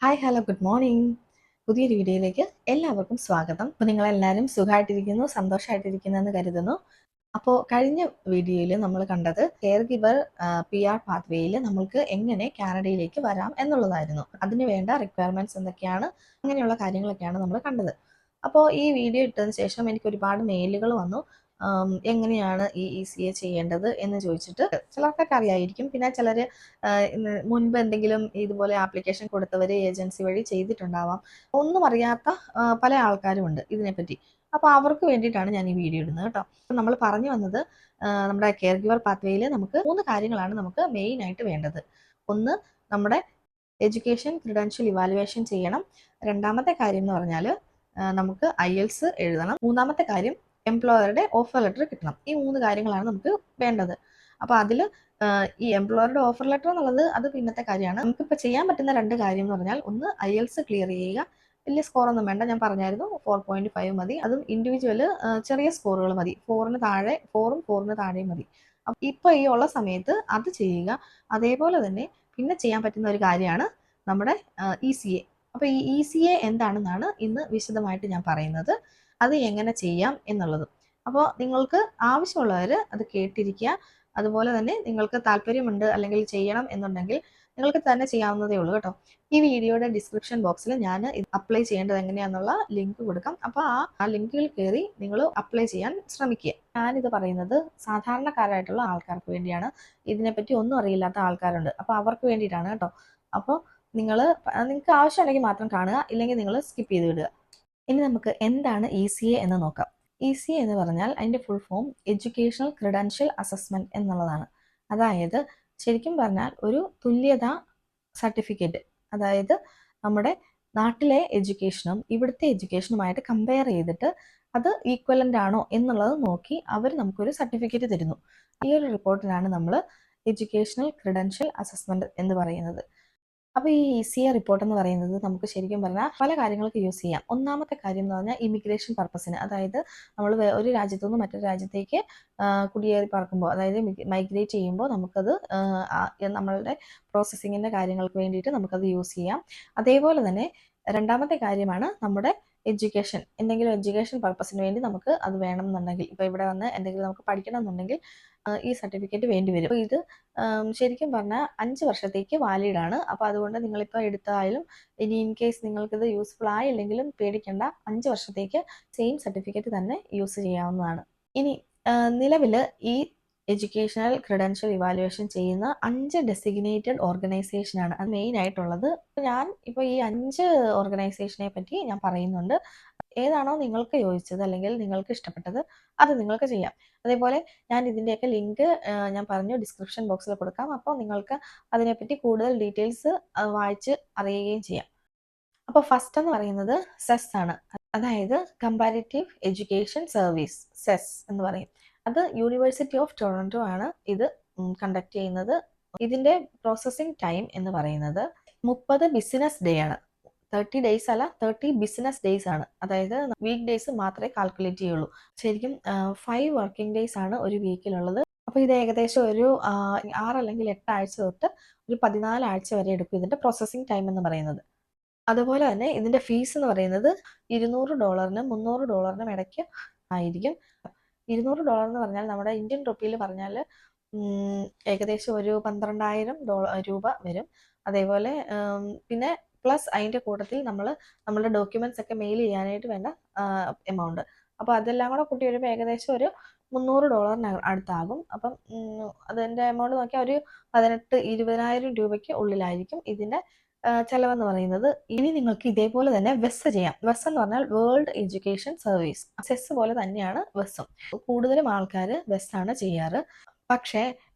Hi hello good morning. പുതിയൊരു വീഡിയോയിലേക്ക് എല്ലാവർക്കും സ്വാഗതം. അപ്പോൾ നിങ്ങളെല്ലാവരും സുഖമായിട്ടിരിക്കുന്നു, സന്തോഷമായിട്ടിരിക്കുന്നു എന്ന് കരുതുന്നു. അപ്പോൾ കഴിഞ്ഞ വീഡിയോയിൽ നമ്മൾ കണ്ടത് കെയർ ഗിവർ PR പാത്വേയിൽ നമ്മൾക്ക് എങ്ങനെ കാനഡയിലേക്ക് വരാം എന്നുള്ളതായിരുന്നു. അതിന് വേണ്ട റിക്വയർമെൻറ്റ്സ് എന്തൊക്കെയാണ്, അങ്ങനെയുള്ള കാര്യങ്ങളൊക്കെയാണ് നമ്മൾ കണ്ടത്. അപ്പോൾ ഈ വീഡിയോ ഇട്ടതിന് ശേഷം എനിക്ക് ഒരുപാട് മെയിലുകൾ വന്നു. എങ്ങനെയാണ് ഈ ECA ചെയ്യേണ്ടത് എന്ന് ചോദിച്ചിട്ട്. ചിലർക്കൊക്കെ അറിയായിരിക്കും, പിന്നെ ചിലർ മുൻപ് എന്തെങ്കിലും ഇതുപോലെ ആപ്ലിക്കേഷൻ കൊടുത്തവർ ഏജൻസി വഴി ചെയ്തിട്ടുണ്ടാവാം. ഒന്നും അറിയാത്ത പല ആൾക്കാരും ഉണ്ട് ഇതിനെപ്പറ്റി. അപ്പോൾ അവർക്ക് വേണ്ടിയിട്ടാണ് ഞാൻ ഈ വീഡിയോ ഇടുന്നത് കേട്ടോ. അപ്പോൾ നമ്മൾ പറഞ്ഞു വന്നത് നമ്മുടെ കെയർ ഗിവർ പാത്വേയിൽ നമുക്ക് 3 കാര്യങ്ങളാണ് നമുക്ക് മെയിൻ ആയിട്ട് വേണ്ടത്. ഒന്ന്, നമ്മുടെ എഡ്യൂക്കേഷൻ ക്രെഡൻഷ്യൽ ഇവാലുവേഷൻ ചെയ്യണം. രണ്ടാമത്തെ കാര്യം എന്ന് പറഞ്ഞാൽ നമുക്ക് IELTS എഴുതണം. മൂന്നാമത്തെ കാര്യം എംപ്ലോയറുടെ ഓഫർ ലെറ്റർ കിട്ടണം. ഈ 3 കാര്യങ്ങളാണ് നമുക്ക് വേണ്ടത്. അപ്പോൾ അതിൽ ഈ എംപ്ലോയറുടെ ഓഫർ ലെറ്റർ എന്നുള്ളത് അത് പിന്നത്തെ കാര്യമാണ്. നമുക്കിപ്പോൾ ചെയ്യാൻ പറ്റുന്ന 2 കാര്യം എന്ന് പറഞ്ഞാൽ, ഒന്ന് IELTS ക്ലിയർ ചെയ്യുക. വലിയ സ്കോറൊന്നും വേണ്ട, ഞാൻ പറഞ്ഞായിരുന്നു 4.5 മതി. അതും ഇൻഡിവിജ്വൽ ചെറിയ സ്കോറുകൾ മതി. 4ന് താഴെ 4ഉം 4ന് താഴെയും മതി. ഇപ്പോൾ ഈ ഉള്ള സമയത്ത് അത് ചെയ്യുക. അതേപോലെ തന്നെ പിന്നെ ചെയ്യാൻ പറ്റുന്ന ഒരു കാര്യമാണ് നമ്മുടെ ECA. അപ്പോൾ ഈ ECA എന്താണെന്നാണ് ഇന്ന് വിശദമായിട്ട് ഞാൻ പറയുന്നത്, അത് എങ്ങനെ ചെയ്യാം എന്നുള്ളത്. അപ്പോൾ നിങ്ങൾക്ക് ആവശ്യമുള്ളവർ അത് കേട്ടിരിക്കുക. അതുപോലെ തന്നെ നിങ്ങൾക്ക് താല്പര്യമുണ്ട് അല്ലെങ്കിൽ ചെയ്യണം എന്നുണ്ടെങ്കിൽ നിങ്ങൾക്ക് തന്നെ ചെയ്യാവുന്നതേ ഉള്ളൂ കേട്ടോ. ഈ വീഡിയോയുടെ ഡിസ്ക്രിപ്ഷൻ ബോക്സിൽ ഞാൻ അപ്ലൈ ചെയ്യേണ്ടത് എങ്ങനെയാണെന്നുള്ള ലിങ്ക് കൊടുക്കാം. അപ്പോൾ ആ ലിങ്കിൽ കയറി നിങ്ങൾ അപ്ലൈ ചെയ്യാൻ ശ്രമിക്കുക. ഞാനിത് പറയുന്നത് സാധാരണക്കാരായിട്ടുള്ള ആൾക്കാർക്ക് വേണ്ടിയാണ്. ഇതിനെപ്പറ്റി ഒന്നും അറിയില്ലാത്ത ആൾക്കാരുണ്ട്, അപ്പോൾ അവർക്ക് വേണ്ടിയിട്ടാണ് കേട്ടോ. അപ്പോൾ നിങ്ങൾക്ക് ആവശ്യമുണ്ടെങ്കിൽ മാത്രം കാണുക, ഇല്ലെങ്കിൽ നിങ്ങൾ സ്കിപ്പ് ചെയ്ത് വിടുക. ഇനി നമുക്ക് എന്താണ് ECA എന്ന് നോക്കാം. ECA എന്ന് പറഞ്ഞാൽ അതിൻ്റെ full form educational credential assessment എന്നുള്ളതാണ്. അതായത് ശരിക്കും പറഞ്ഞാൽ ഒരു തുല്യതാ സർട്ടിഫിക്കറ്റ്. അതായത് നമ്മുടെ നാട്ടിലെ എഡ്യൂക്കേഷനും ഇവിടുത്തെ എഡ്യൂക്കേഷനുമായിട്ട് കമ്പയർ ചെയ്തിട്ട് അത് ഈക്വലൻ്റ് ആണോ എന്നുള്ളത് നോക്കി അവർ നമുക്കൊരു സർട്ടിഫിക്കറ്റ് തരുന്നു. ഈ ഒരു റിപ്പോർട്ടിനാണ് നമ്മൾ എഡ്യൂക്കേഷണൽ ക്രെഡൻഷ്യൽ അസസ്മെൻറ്റ് എന്ന് പറയുന്നത്. അപ്പോൾ ഈ ECA റിപ്പോർട്ട് എന്ന് പറയുന്നത് നമുക്ക് ശരിക്കും പറഞ്ഞാൽ പല കാര്യങ്ങൾക്ക് യൂസ് ചെയ്യാം. ഒന്നാമത്തെ കാര്യം എന്ന് പറഞ്ഞാൽ ഇമിഗ്രേഷൻ പർപ്പസിന്. അതായത് നമ്മൾ ഒരു രാജ്യത്തു നിന്ന് മറ്റൊരു രാജ്യത്തേക്ക് കുടിയേറി പറക്കുമ്പോൾ, അതായത് മൈഗ്രേറ്റ് ചെയ്യുമ്പോൾ നമുക്കത് നമ്മളുടെ പ്രോസസ്സിങ്ങിൻ്റെ കാര്യങ്ങൾക്ക് വേണ്ടിയിട്ട് നമുക്കത് യൂസ് ചെയ്യാം. അതേപോലെ തന്നെ രണ്ടാമത്തെ കാര്യമാണ് നമ്മുടെ എഡ്യൂക്കേഷൻ. എന്തെങ്കിലും എഡ്യൂക്കേഷൻ പർപ്പസിന് വേണ്ടി നമുക്ക് അത് വേണം എന്നുണ്ടെങ്കിൽ, ഇപ്പോൾ ഇവിടെ വന്ന് എന്തെങ്കിലും നമുക്ക് പഠിക്കണം എന്നുണ്ടെങ്കിൽ ഈ സർട്ടിഫിക്കറ്റ് വേണ്ടി വരും. അപ്പോൾ ഇത് ശരിക്കും പറഞ്ഞാൽ 5 വർഷത്തേക്ക് വാലിഡ് ആണ്. അപ്പോൾ അതുകൊണ്ട് നിങ്ങളിപ്പോൾ എടുത്തായാലും ഇനി ഇൻ കേസ് നിങ്ങൾക്കിത് യൂസ്ഫുൾ ആയില്ലെങ്കിലും പേടിക്കേണ്ട, 5 വർഷത്തേക്ക് സെയിം സർട്ടിഫിക്കറ്റ് തന്നെ യൂസ് ചെയ്യാവുന്നതാണ്. ഇനി നിലവിൽ ഈ എഡ്യൂക്കേഷണൽ ക്രെഡൻഷ്യൽ ഇവാലുവേഷൻ ചെയ്യുന്ന 5 ഡെസിഗ്നേറ്റഡ് ഓർഗനൈസേഷനാണ് അത് മെയിൻ ആയിട്ടുള്ളത്. ഞാൻ ഇപ്പോൾ ഈ 5 ഓർഗനൈസേഷനെ പറ്റി ഞാൻ പറയുന്നുണ്ട്. ഏതാണോ നിങ്ങൾക്ക് യോജിച്ചത് അല്ലെങ്കിൽ നിങ്ങൾക്ക് ഇഷ്ടപ്പെട്ടത് അത് നിങ്ങൾക്ക് ചെയ്യാം. അതേപോലെ ഞാൻ ഇതിൻ്റെയൊക്കെ ലിങ്ക് ഞാൻ പറഞ്ഞു ഡിസ്ക്രിപ്ഷൻ ബോക്സിൽ കൊടുക്കാം. അപ്പോൾ നിങ്ങൾക്ക് അതിനെപ്പറ്റി കൂടുതൽ ഡീറ്റെയിൽസ് വായിച്ച് അറിയുകയും ചെയ്യാം. അപ്പോൾ ഫസ്റ്റ് എന്ന് പറയുന്നത് സെസ് ആണ്. അതായത് കമ്പാരിറ്റീവ് എഡ്യൂക്കേഷൻ സർവീസ്, സെസ് എന്ന് പറയും. അത് യൂണിവേഴ്സിറ്റി ഓഫ് ടൊറൻറ്റോ ആണ് ഇത് കണ്ടക്ട് ചെയ്യുന്നത്. ഇതിൻ്റെ പ്രോസസ്സിംഗ് ടൈം എന്ന് പറയുന്നത് 30 ബിസിനസ് ഡേ ആണ്. 30 ഡേയ്സ് അല്ല, 30 ബിസിനസ് ഡേയ്സ് ആണ്. അതായത് വീക്ക് ഡേയ്സ് മാത്രമേ കാൽക്കുലേറ്റ് ചെയ്യുള്ളൂ. ശരിക്കും 5 വർക്കിംഗ് ഡേയ്സ് ആണ് ഒരു വീക്കിലുള്ളത്. അപ്പോൾ ഇത് ഏകദേശം ഒരു 6 അല്ലെങ്കിൽ 8 ആഴ്ച തൊട്ട് ഒരു 14 ആഴ്ച വരെ എടുക്കും ഇതിൻ്റെ പ്രോസസ്സിംഗ് ടൈം എന്ന് പറയുന്നത്. അതുപോലെ തന്നെ ഇതിൻ്റെ ഫീസ് എന്ന് പറയുന്നത് $200-നും $300-നും ഇടയ്ക്ക് ആയിരിക്കും. $200 എന്ന് പറഞ്ഞാൽ നമ്മുടെ ഇന്ത്യൻ റുപ്പിയിൽ പറഞ്ഞാൽ ഏകദേശം ഒരു 12,000 രൂപ വരും. അതേപോലെ പിന്നെ പ്ലസ് അതിൻ്റെ കൂട്ടത്തിൽ നമ്മളുടെ ഡോക്യുമെൻറ്റ്സ് ഒക്കെ മെയിൽ ചെയ്യാനായിട്ട് വേണ്ട എമൗണ്ട്. അപ്പോൾ അതെല്ലാം കൂടെ കൂട്ടി വരുമ്പോൾ ഏകദേശം ഒരു $300 അടുത്താകും. അപ്പം അതിൻ്റെ എമൗണ്ട് നോക്കിയാൽ ഒരു 18,000-20,000 രൂപയ്ക്ക് ഉള്ളിലായിരിക്കും ഇതിൻ്റെ ചിലവെന്ന് പറയുന്നത്. ഇനി നിങ്ങൾക്ക് ഇതേപോലെ തന്നെ വെസ് ചെയ്യാം. വെസ് എന്ന് പറഞ്ഞാൽ വേൾഡ് എഡ്യൂക്കേഷൻ സർവീസ്. സെസ് പോലെ തന്നെയാണ് വെസ്സും. കൂടുതലും ആൾക്കാർ വെസ്സാണ് ചെയ്യാറ്. പക്ഷേ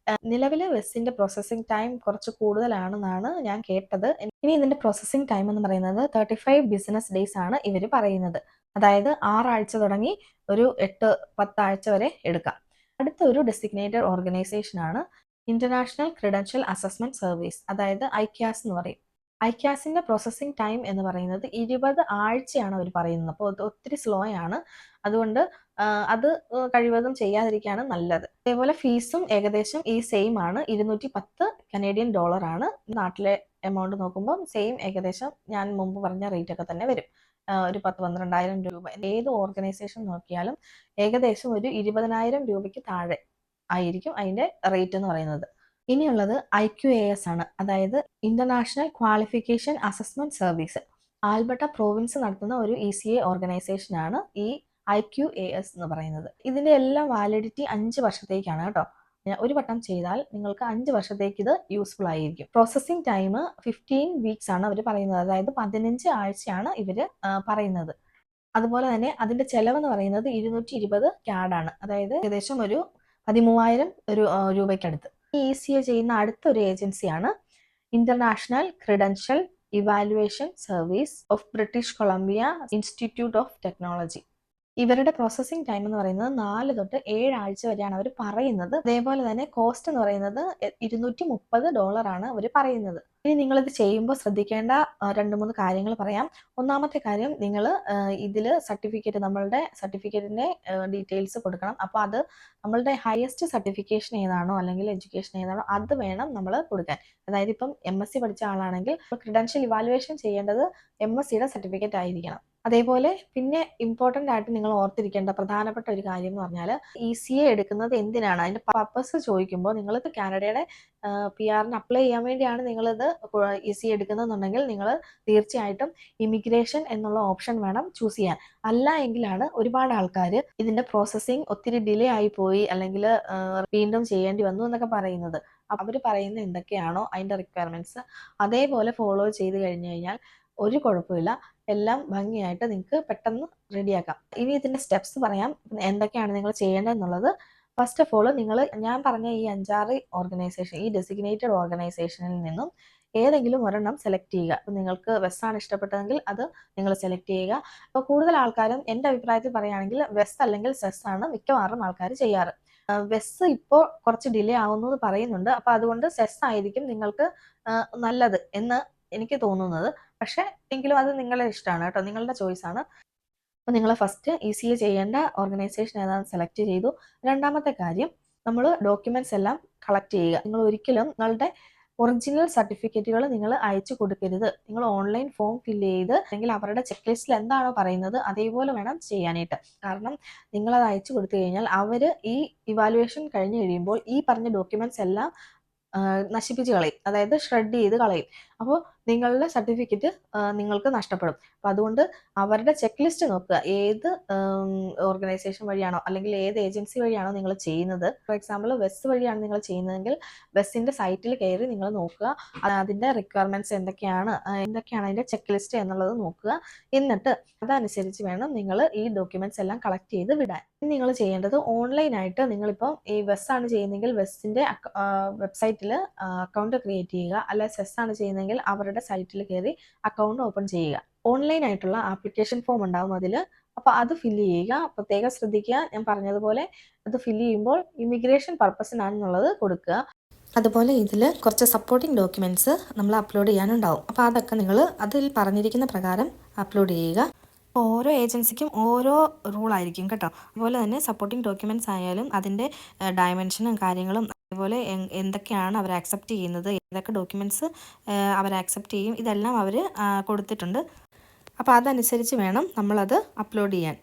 നിലവിലെ വെസ്സിൻ്റെ പ്രോസസ്സിംഗ് ടൈം കുറച്ച് കൂടുതലാണെന്നാണ് ഞാൻ കേട്ടത്. ഇനി ഇതിൻ്റെ പ്രോസസ്സിംഗ് ടൈം എന്ന് പറയുന്നത് 35 ബിസിനസ് ഡേയ്സ് ആണ് ഇവർ പറയുന്നത്. അതായത് 6 ആഴ്ച തുടങ്ങി ഒരു 8-10 ആഴ്ച വരെ എടുക്കാം. അടുത്ത ഒരു ഡെസിഗ്നേറ്റഡ് ഓർഗനൈസേഷനാണ് ഇന്റർനാഷണൽ ക്രെഡൻഷ്യൽ അസസ്മെന്റ് സർവീസ്, അതായത് ICAS എന്ന് പറയും. ICASന്റെ പ്രോസസ്സിംഗ് ടൈം എന്ന് പറയുന്നത് 20 ആഴ്ചയാണ് അവർ പറയുന്നത്. അപ്പോൾ ഒത്തിരി സ്ലോ ആണ്. അതുകൊണ്ട് അത് കഴിവതും ചെയ്യാതിരിക്കുകയാണ് നല്ലത്. അതേപോലെ ഫീസും ഏകദേശം ഈ സെയിം ആണ്. $210 ആണ് നാട്ടിലെ എമൗണ്ട് നോക്കുമ്പോൾ സെയിം ഏകദേശം ഞാൻ മുമ്പ് പറഞ്ഞ റേറ്റ് ഒക്കെ തന്നെ വരും. ഒരു 10-12,000 രൂപ. ഏത് ഓർഗനൈസേഷൻ നോക്കിയാലും ഏകദേശം ഒരു 20,000 രൂപയ്ക്ക് താഴെ ആയിരിക്കും അതിന്റെ റേറ്റ് എന്ന് പറയുന്നത്. ഇനിയുള്ളത് IQAS ആണ്, അതായത് international qualification assessment service. Alberta province നടത്തുന്ന ഒരു ECA ഓർഗനൈസേഷൻ ആണ് ഈ IQAS എന്ന് പറയുന്നത്. ഇതിന്റെ എല്ലാം വാലിഡിറ്റി 5 വർഷത്തേക്കാണ് കേട്ടോ. ഒരു വട്ടം ചെയ്താൽ നിങ്ങൾക്ക് 5 വർഷത്തേക്ക് ഇത് യൂസ്ഫുൾ ആയിരിക്കും. പ്രോസസ്സിംഗ് ടൈം 15 വീക്സ് ആണ് അവർ പറയുന്നത്, അതായത് 15 ആഴ്ചയാണ് ഇവര് പറയുന്നത്. അതുപോലെ തന്നെ അതിന്റെ ചെലവെന്ന് പറയുന്നത് 220 CAD ആണ്, അതായത് ഏകദേശം ഒരു 13,000 രൂപയ്ക്കടുത്ത്. ഈ ECA ചെയ്യുന്ന അടുത്തൊരു ഏജൻസിയാണ് international credential evaluation service of British Columbia institute of technology. ഇവരുടെ പ്രോസസ്സിംഗ് ടൈം എന്ന് പറയുന്നത് 4 തൊട്ട് 7 ആഴ്ച വരെയാണ് അവർ പറയുന്നത്. അതേപോലെ തന്നെ കോസ്റ്റ് എന്ന് പറയുന്നത് $230 ആണ് അവർ പറയുന്നത്. ഇനി നിങ്ങളിത് ചെയ്യുമ്പോൾ ശ്രദ്ധിക്കേണ്ട 2-3 കാര്യങ്ങൾ പറയാം. ഒന്നാമത്തെ കാര്യം, നിങ്ങൾ ഇതിൽ സർട്ടിഫിക്കറ്റ്, നമ്മളുടെ സർട്ടിഫിക്കറ്റിന്റെ ഡീറ്റെയിൽസ് കൊടുക്കണം. അപ്പോൾ അത് നമ്മളുടെ ഹയസ്റ്റ് സർട്ടിഫിക്കേഷൻ ഏതാണോ അല്ലെങ്കിൽ എഡ്യൂക്കേഷൻ ഏതാണോ അത് വേണം നമ്മൾ കൊടുക്കാൻ. അതായത് ഇപ്പം MSc പഠിച്ച ആളാണെങ്കിൽ ക്രെഡൻഷ്യൽ ഇവാലുവേഷൻ ചെയ്യേണ്ടത് MScയുടെ സർട്ടിഫിക്കറ്റ് ആയിരിക്കണം. അതേപോലെ പിന്നെ ഇമ്പോർട്ടൻ്റ് ആയിട്ട് നിങ്ങൾ ഓർത്തിരിക്കേണ്ട പ്രധാനപ്പെട്ട ഒരു കാര്യം എന്ന് പറഞ്ഞാൽ, ECA എടുക്കുന്നത് എന്തിനാണ്, അതിന്റെ പർപ്പസ് ചോദിക്കുമ്പോൾ നിങ്ങൾ കാനഡയുടെ PR-ന് അപ്ലൈ ചെയ്യാൻ വേണ്ടിയാണ് നിങ്ങളിത് ECA എടുക്കുന്നതെന്നുണ്ടെങ്കിൽ നിങ്ങൾ തീർച്ചയായിട്ടും ഇമിഗ്രേഷൻ എന്നുള്ള ഓപ്ഷൻ വേണം ചൂസ് ചെയ്യാൻ. അല്ല എങ്കിലാണ് ഒരുപാട് ആൾക്കാർ ഇതിന്റെ പ്രോസസ്സിങ് ഒത്തിരി ഡിലേ ആയി പോയി അല്ലെങ്കിൽ വീണ്ടും ചെയ്യേണ്ടി വന്നു എന്നൊക്കെ പറയുന്നത്. അവർ പറയുന്ന എന്തൊക്കെയാണോ അതിന്റെ റിക്വയർമെന്റ്സ് അതേപോലെ ഫോളോ ചെയ്ത് കഴിഞ്ഞു കഴിഞ്ഞാൽ ഒരു കുഴപ്പമില്ല, എല്ലാം ഭംഗിയായിട്ട് നിങ്ങൾക്ക് പെട്ടെന്ന് റെഡിയാക്കാം. ഇനി ഇതിന്റെ സ്റ്റെപ്സ് പറയാം, എന്തൊക്കെയാണ് നിങ്ങൾ ചെയ്യേണ്ടതെന്നുള്ളത്. ഫസ്റ്റ് ഓഫ് ഓൾ, ഞാൻ പറഞ്ഞ ഈ 5-6 ഓർഗനൈസേഷൻ, ഈ ഡെസിഗ്നേറ്റഡ് ഓർഗനൈസേഷനിൽ നിന്നും ഏതെങ്കിലും ഒരെണ്ണം സെലക്ട് ചെയ്യുക. അപ്പോൾ നിങ്ങൾക്ക് വെസ്റ്റ് ആണ് ഇഷ്ടപ്പെട്ടതെങ്കിൽ അത് നിങ്ങൾ സെലക്ട് ചെയ്യുക. അപ്പോൾ കൂടുതൽ ആൾക്കാരും എൻ്റെ അഭിപ്രായത്തിൽ പറയുകയാണെങ്കിൽ വെസ്റ്റ് അല്ലെങ്കിൽ സെസ് ആണ് മിക്കവാറും ആൾക്കാർ ചെയ്യാറ്. വെസ് ഇപ്പോൾ കുറച്ച് ഡിലേ ആവുന്നത് പറയുന്നുണ്ട്. അപ്പോൾ അതുകൊണ്ട് സെസ് ആയിരിക്കും നിങ്ങൾക്ക് നല്ലത് എന്ന് എനിക്ക് തോന്നുന്നത്. പക്ഷെ എങ്കിലും അത് നിങ്ങളുടെ ഇഷ്ടമാണ് കേട്ടോ, നിങ്ങളുടെ ചോയ്സ് ആണ്. അപ്പോൾ നിങ്ങൾ ഫസ്റ്റ് ECA ചെയ്യേണ്ട ഓർഗനൈസേഷൻ ഏതാണെന്ന് സെലക്ട് ചെയ്തു. രണ്ടാമത്തെ കാര്യം, നമ്മൾ ഡോക്യുമെന്റ്സ് എല്ലാം കളക്ട് ചെയ്യുക. നിങ്ങൾ ഒരിക്കലും നിങ്ങളുടെ ഒറിജിനൽ സർട്ടിഫിക്കറ്റുകൾ നിങ്ങൾ അയച്ചു കൊടുക്കരുത്. നിങ്ങൾ ഓൺലൈൻ ഫോം ഫില്ല് ചെയ്ത് അല്ലെങ്കിൽ അവരുടെ ചെക്ക് ലിസ്റ്റിൽ എന്താണോ പറയുന്നത് അതേപോലെ വേണം ചെയ്യാനായിട്ട്. കാരണം നിങ്ങളത് അയച്ചു കൊടുത്തു കഴിഞ്ഞാൽ അവർ ഈ ഇവാലുവേഷൻ കഴിഞ്ഞ് കഴിയുമ്പോൾ ഈ പറഞ്ഞ ഡോക്യുമെന്റ്സ് എല്ലാം നശിപ്പിച്ച് കളയും, അതായത് ഷ്രെഡ് ചെയ്ത് കളയും. അപ്പോൾ നിങ്ങളുടെ സർട്ടിഫിക്കറ്റ് നിങ്ങൾക്ക് നഷ്ടപ്പെടും. അപ്പോൾ അതുകൊണ്ട് അവരുടെ ചെക്ക് ലിസ്റ്റ് നോക്കുക. ഏത് ഓർഗനൈസേഷൻ വഴിയാണോ അല്ലെങ്കിൽ ഏത് ഏജൻസി വഴിയാണോ നിങ്ങൾ ചെയ്യുന്നത്, ഫോർ എക്സാമ്പിൾ വെസ് വഴിയാണ് നിങ്ങൾ ചെയ്യുന്നതെങ്കിൽ വെസ്സിന്റെ സൈറ്റിൽ കയറി നിങ്ങൾ നോക്കുക. അതിന്റെ റിക്വയർമെന്റ്സ് എന്തൊക്കെയാണ് അതിന്റെ ചെക്ക് ലിസ്റ്റ് എന്നുള്ളത് നോക്കുക. എന്നിട്ട് അതനുസരിച്ച് വേണം നിങ്ങൾ ഈ ഡോക്യുമെന്റ്സ് എല്ലാം കളക്ട് ചെയ്ത് വിടാൻ. നിങ്ങൾ ചെയ്യേണ്ടത് ഓൺലൈനായിട്ട്, നിങ്ങളിപ്പം ഈ വെസ് ആണ് ചെയ്യുന്നതെങ്കിൽ വെസ്സിന്റെ വെബ്സൈറ്റിൽ അക്കൗണ്ട് ക്രിയേറ്റ് ചെയ്യുക. അല്ല സെസ് ആണ് ചെയ്യുന്നതെങ്കിൽ അവരുടെ സൈറ്റിൽ കയറി അക്കൗണ്ട് ഓപ്പൺ ചെയ്യുക. ഓൺലൈൻ ആയിട്ടുള്ള ആപ്ലിക്കേഷൻ ഫോം ഉണ്ടാവും അതിൽ. അപ്പോൾ അത് ഫില്ല് ചെയ്യുക. പ്രത്യേകം ശ്രദ്ധിക്കുക, ഞാൻ പറഞ്ഞതുപോലെ അത് ഫില്ല് ചെയ്യുമ്പോൾ ഇമിഗ്രേഷൻ പർപ്പസിനാണെന്നുള്ളത് കൊടുക്കുക. അതുപോലെ ഇതിൽ കുറച്ച് സപ്പോർട്ടിംഗ് ഡോക്യുമെന്റ്സ് നമ്മൾ അപ്ലോഡ് ചെയ്യാനുണ്ടാവും. അപ്പോൾ അതൊക്കെ നിങ്ങൾ അതിൽ പറഞ്ഞിരിക്കുന്ന പ്രകാരം അപ്ലോഡ് ചെയ്യുക. ഓരോ ഏജൻസിക്കും ഓരോ റൂളായിരിക്കും കേട്ടോ. അതുപോലെ തന്നെ സപ്പോർട്ടിംഗ് ഡോക്യുമെന്റ്സ് ആയാലും അതിൻ്റെ ഡയമെൻഷനും കാര്യങ്ങളും, അതുപോലെ എന്തൊക്കെയാണ് അവർ ആക്സെപ്റ്റ് ചെയ്യുന്നത്, ഏതൊക്കെ ഡോക്യുമെന്റ്സ് അവർ ആക്സെപ്റ്റ് ചെയ്യും, ഇതെല്ലാം അവർ കൊടുത്തിട്ടുണ്ട്. അപ്പോൾ അതനുസരിച്ച് വേണം നമ്മളത് അപ്ലോഡ് ചെയ്യാൻ.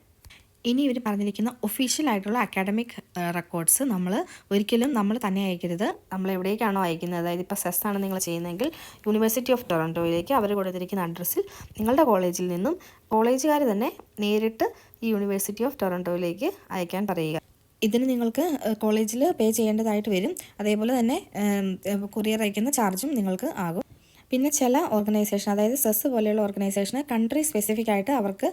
ഇനി ഇവർ പറഞ്ഞിരിക്കുന്ന ഒഫീഷ്യൽ ആയിട്ടുള്ള അക്കാഡമിക് റെക്കോർഡ്സ് ഒരിക്കലും നമ്മൾ തന്നെ അയക്കരുത്. നമ്മൾ എവിടേക്കാണോ അയക്കുന്നത്, അതായത് ഇപ്പോൾ സെസ് ആണ് നിങ്ങൾ ചെയ്യുന്നതെങ്കിൽ യൂണിവേഴ്സിറ്റി ഓഫ് ടൊറൻറ്റോയിലേക്ക് അവർ കൊടുത്തിരിക്കുന്ന അഡ്രസ്സിൽ നിങ്ങളുടെ കോളേജിൽ നിന്നും കോളേജുകാർ തന്നെ നേരിട്ട് ഈ യൂണിവേഴ്സിറ്റി ഓഫ് ടൊറൻറ്റോയിലേക്ക് അയക്കാൻ പറയുക. ഇതിന് നിങ്ങൾക്ക് കോളേജിൽ പേ ചെയ്യേണ്ടതായിട്ട് വരും. അതേപോലെ തന്നെ കൊറിയർ അയക്കുന്ന ചാർജും നിങ്ങൾക്ക് ആകും. പിന്നെ ചില ഓർഗനൈസേഷൻ, അതായത് സെസ് പോലെയുള്ള ഓർഗനൈസേഷന് കൺട്രി സ്പെസിഫിക് ആയിട്ട് അവർക്ക്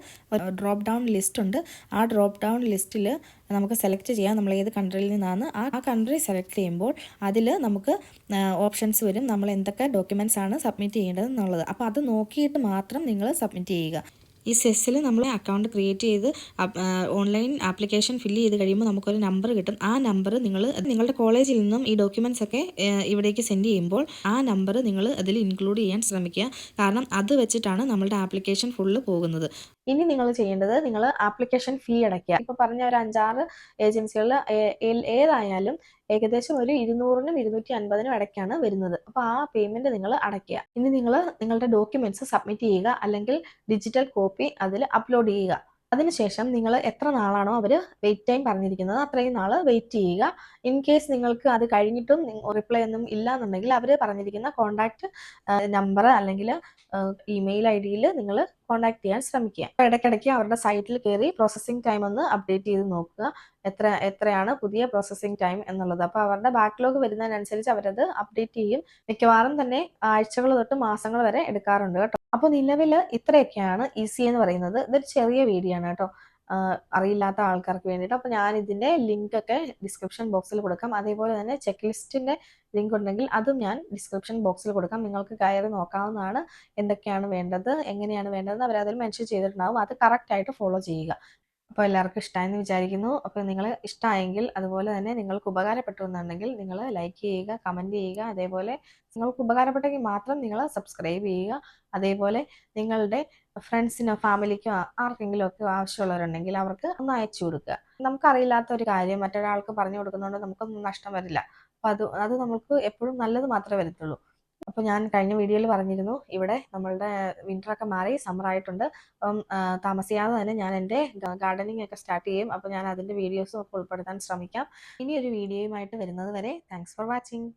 ഡ്രോപ്പ് ഡൗൺ ലിസ്റ്റ് ഉണ്ട്. ആ ഡ്രോപ്പ് ഡൗൺ ലിസ്റ്റിൽ നമുക്ക് സെലക്ട് ചെയ്യാം നമ്മൾ ഏത് കൺട്രിയിൽ നിന്നാണ്. ആ കൺട്രി സെലക്ട് ചെയ്യുമ്പോൾ അതിൽ നമുക്ക് ഓപ്ഷൻസ് വരും, നമ്മൾ എന്തൊക്കെ ഡോക്യുമെൻറ്റ്സ് ആണ് സബ്മിറ്റ് ചെയ്യേണ്ടത് എന്നുള്ളത്. അപ്പോൾ അത് നോക്കിയിട്ട് മാത്രം നിങ്ങൾ സബ്മിറ്റ് ചെയ്യുക. ഈ സെസ്സിൽ നമ്മൾ അക്കൗണ്ട് ക്രിയേറ്റ് ചെയ്ത് ഓൺലൈൻ ആപ്ലിക്കേഷൻ ഫില്ല് ചെയ്ത് കഴിയുമ്പോൾ നമുക്കൊരു നമ്പർ കിട്ടും. ആ നമ്പർ നിങ്ങളുടെ കോളേജിൽ നിന്നും ഈ ഡോക്യുമെൻറ്റ്സ് ഒക്കെ ഇവിടേക്ക് സെൻഡ് ചെയ്യുമ്പോൾ ആ നമ്പർ നിങ്ങൾ അതിൽ ഇൻക്ലൂഡ് ചെയ്യാൻ ശ്രമിക്കുക. കാരണം അത് വെച്ചിട്ടാണ് നമ്മളുടെ ആപ്ലിക്കേഷൻ ഫുള്ള് പോകുന്നത്. ഇനി നിങ്ങൾ ചെയ്യേണ്ടത്, നിങ്ങൾ ആപ്ലിക്കേഷൻ ഫീ അടയ്ക്കുക. ഇപ്പോൾ പറഞ്ഞ ഒരു 5-6 ഏജൻസികളിൽ ഏതായാലും ഏകദേശം ഒരു 200-നും 250-നും ഇടയ്ക്കാണ് വരുന്നത്. അപ്പോൾ ആ പേയ്മെന്റ് നിങ്ങൾ അടയ്ക്കുക. ഇനി നിങ്ങൾ നിങ്ങളുടെ ഡോക്യുമെന്റ്സ് സബ്മിറ്റ് ചെയ്യുക, അല്ലെങ്കിൽ ഡിജിറ്റൽ കോപ്പി അതിൽ അപ്ലോഡ് ചെയ്യുക. അതിനുശേഷം നിങ്ങൾ എത്ര നാളാണോ അവർ വെയിറ്റ് ടൈം പറഞ്ഞിരിക്കുന്നത് അത്രയും നാൾ വെയിറ്റ് ചെയ്യുക. ഇൻ കേസ് നിങ്ങൾക്ക് അത് കഴിഞ്ഞിട്ടും റിപ്ലൈ ഒന്നും ഇല്ല എന്നുണ്ടെങ്കിൽ അവർ പറഞ്ഞിരിക്കുന്ന കോൺടാക്ട് നമ്പർ അല്ലെങ്കിൽ ഇമെയിൽ ID-യിൽ നിങ്ങൾ കോൺടാക്ട് ചെയ്യാൻ ശ്രമിക്കുക. ഇടയ്ക്കിടയ്ക്ക് അവരുടെ സൈറ്റിൽ കയറി പ്രോസസ്സിംഗ് ടൈം ഒന്ന് അപ്ഡേറ്റ് ചെയ്ത് നോക്കുക, എത്രയാണ് പുതിയ പ്രോസസ്സിംഗ് ടൈം എന്നുള്ളത്. അപ്പോൾ അവരുടെ ബാക്ക്ലോഗ് വരുന്നതിനനുസരിച്ച് അവരത് അപ്ഡേറ്റ് ചെയ്യും. മിക്കവാറും തന്നെ ആഴ്ചകൾ തൊട്ട് മാസങ്ങൾ വരെ എടുക്കാറുണ്ട് കേട്ടോ. അപ്പോൾ നിലവിൽ ഇത്രയൊക്കെയാണ് ECA എന്ന് പറയുന്നത്. ഇതൊരു ചെറിയ വീഡിയോ ആണ് കേട്ടോ, അറിയില്ലാത്ത ആൾക്കാർക്ക് വേണ്ടിയിട്ട്. അപ്പോൾ ഞാൻ ഇതിൻ്റെ ലിങ്ക് ഒക്കെ ഡിസ്ക്രിപ്ഷൻ ബോക്സിൽ കൊടുക്കാം. അതേപോലെ തന്നെ ചെക്ക് ലിസ്റ്റിൻ്റെ ലിങ്ക് ഉണ്ടെങ്കിൽ അതും ഞാൻ ഡിസ്ക്രിപ്ഷൻ ബോക്സിൽ കൊടുക്കാം. നിങ്ങൾക്ക് കയറി നോക്കാവുന്നതാണ്. എന്തൊക്കെയാണ് വേണ്ടത്, എങ്ങനെയാണ് വേണ്ടതെന്ന് അവരതിൽ മെൻഷൻ ചെയ്തിട്ടുണ്ടാവും. അത് കറക്റ്റായിട്ട് ഫോളോ ചെയ്യുക. അപ്പോൾ എല്ലാവർക്കും ഇഷ്ടമായെന്ന് വിചാരിക്കുന്നു. അപ്പോൾ നിങ്ങൾ ഇഷ്ടമായെങ്കിൽ, അതുപോലെ തന്നെ നിങ്ങൾക്ക് ഉപകാരപ്പെട്ടു എന്നുണ്ടെങ്കിൽ നിങ്ങൾ ലൈക്ക് ചെയ്യുക, കമൻറ്റ് ചെയ്യുക. അതേപോലെ നിങ്ങൾക്ക് ഉപകാരപ്പെട്ടെങ്കിൽ മാത്രം നിങ്ങൾ സബ്സ്ക്രൈബ് ചെയ്യുക. അതേപോലെ നിങ്ങളുടെ ഫ്രണ്ട്സിനോ ഫാമിലിക്കോ ആർക്കെങ്കിലും ഒക്കെ ആവശ്യമുള്ളവരുണ്ടെങ്കിൽ അവർക്ക് ഒന്ന് അയച്ചു കൊടുക്കുക. നമുക്കറിയില്ലാത്ത ഒരു കാര്യം മറ്റൊരാൾക്ക് പറഞ്ഞു കൊടുക്കുന്നതുകൊണ്ട് നമുക്കൊന്നും നഷ്ടം വരില്ല. അപ്പോൾ അത് നമുക്ക് എപ്പോഴും നല്ലത് മാത്രമേ വരത്തുള്ളൂ. അപ്പോൾ ഞാൻ കഴിഞ്ഞ വീഡിയോയിൽ പറഞ്ഞിരുന്നു, ഇവിടെ നമ്മളുടെ വിൻ്ററൊക്കെ മാറി സമ്മർ ആയിട്ടുണ്ട്. അപ്പം താമസിയാതെ തന്നെ ഞാൻ എൻ്റെ ഗാർഡനിങ് ഒക്കെ സ്റ്റാർട്ട് ചെയ്യും. അപ്പോൾ ഞാൻ അതിൻ്റെ വീഡിയോസും ഒക്കെ ഉൾപ്പെടുത്താൻ ശ്രമിക്കാം. ഇനി ഒരു വീഡിയോയുമായിട്ട് വരുന്നത് വരെ താങ്ക്സ് ഫോർ വാച്ചിങ്.